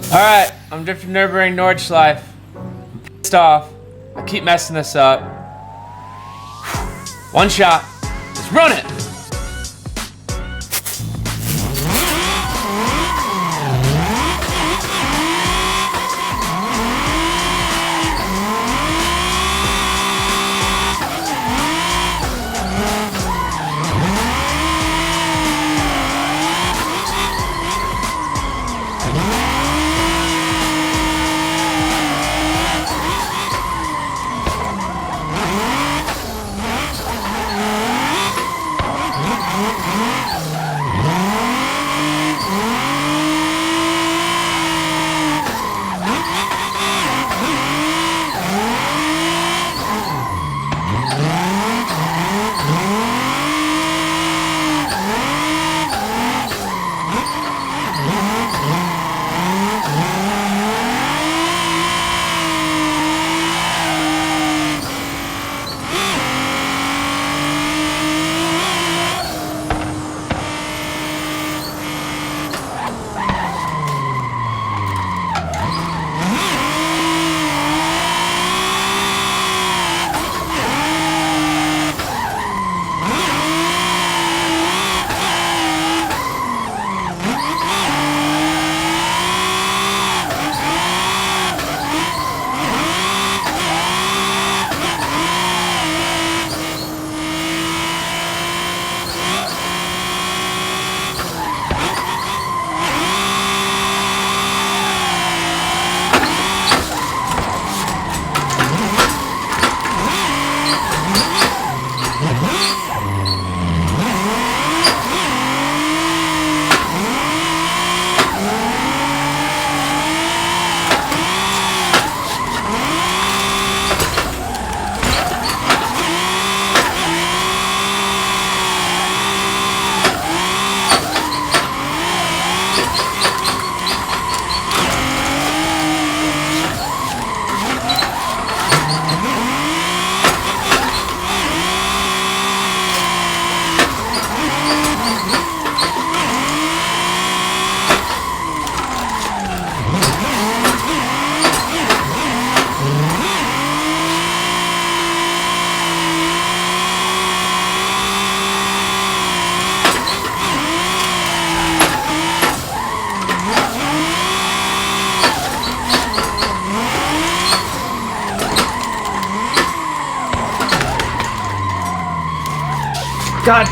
Alright, I'm drifting Nurburgring Nordschleife. I'm pissed off. I keep messing this up. One shot. Let's run it! God.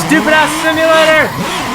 Stupid ass simulator!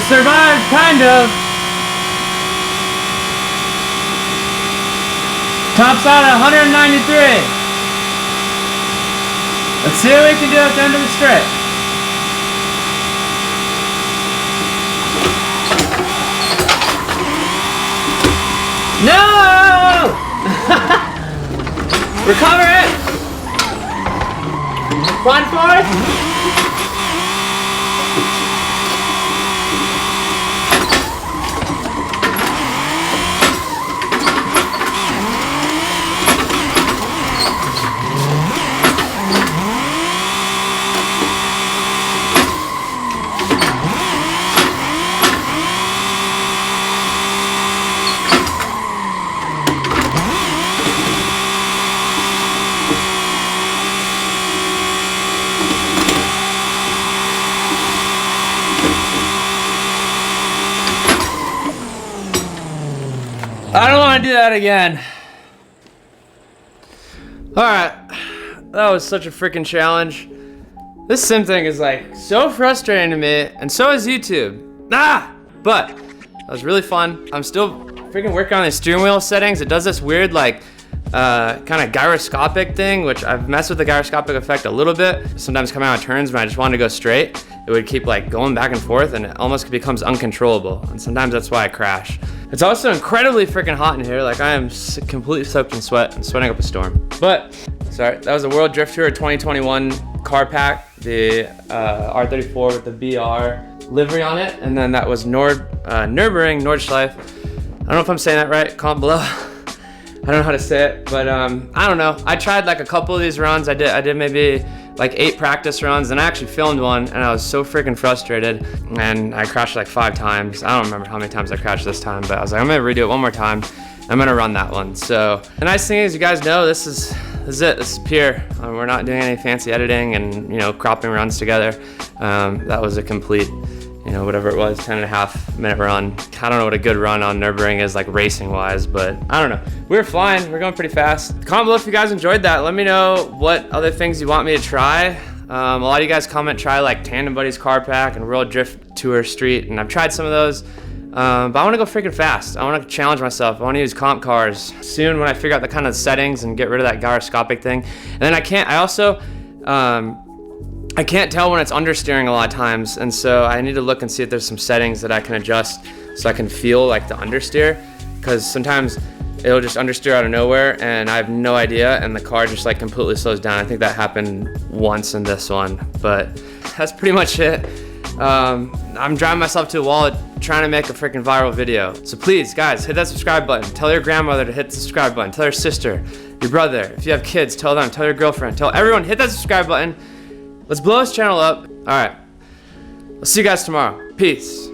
survived, kind of. Tops out at 193. Let's see what we can do at the end of the straight. No! Recover it. Front forward. I don't want to do that again. Alright. That was such a freaking challenge. This sim thing is like so frustrating to me, and so is YouTube. But that was really fun. I'm still freaking working on the steering wheel settings. It does this weird like kind of gyroscopic thing, which I've messed with the gyroscopic effect a little bit. Sometimes coming out of turns when I just wanted to go straight, it would keep like going back and forth, and it almost becomes uncontrollable. And sometimes that's why I crash. It's also incredibly freaking hot in here. Like I am completely soaked in sweat and sweating up a storm. But sorry, that was the World Drift Tour 2021 car pack, the R34 with the BR livery on it, and then that was Nurburgring Nordschleife. I don't know if I'm saying that right. Comment below. I don't know how to say it, but I don't know. I tried like a couple of these runs. I did maybe like 8 practice runs, and I actually filmed one, and I was so freaking frustrated, and I crashed like 5 times. I don't remember how many times I crashed this time, but I was like, I'm gonna redo it one more time. I'm gonna run that one. So the nice thing is, you guys know this is it. This is pure. We're not doing any fancy editing and cropping runs together. That was a complete, whatever it was, 10.5 minute run. I don't know what a good run on Nürburgring is like racing wise, but I don't know. We were flying, we're going pretty fast. Comment below if you guys enjoyed that. Let me know what other things you want me to try. A lot of you guys try like Tandem Buddies car pack and World Drift Tour Street, and I've tried some of those. But I want to go freaking fast. I want to challenge myself. I want to use comp cars soon when I figure out the kind of settings and get rid of that gyroscopic thing. And then I can't tell when it's understeering a lot of times, and so I need to look and see if there's some settings that I can adjust so I can feel like the understeer, because sometimes it'll just understeer out of nowhere and I have no idea, and the car just like completely slows down. I think that happened once in this one, but that's pretty much it. I'm driving myself to a wall trying to make a freaking viral video. So please, guys, hit that subscribe button. Tell your grandmother to hit the subscribe button. Tell your sister, your brother. If you have kids, tell them. Tell your girlfriend. Tell everyone, hit that subscribe button. Let's blow this channel up. All right. I'll see you guys tomorrow. Peace.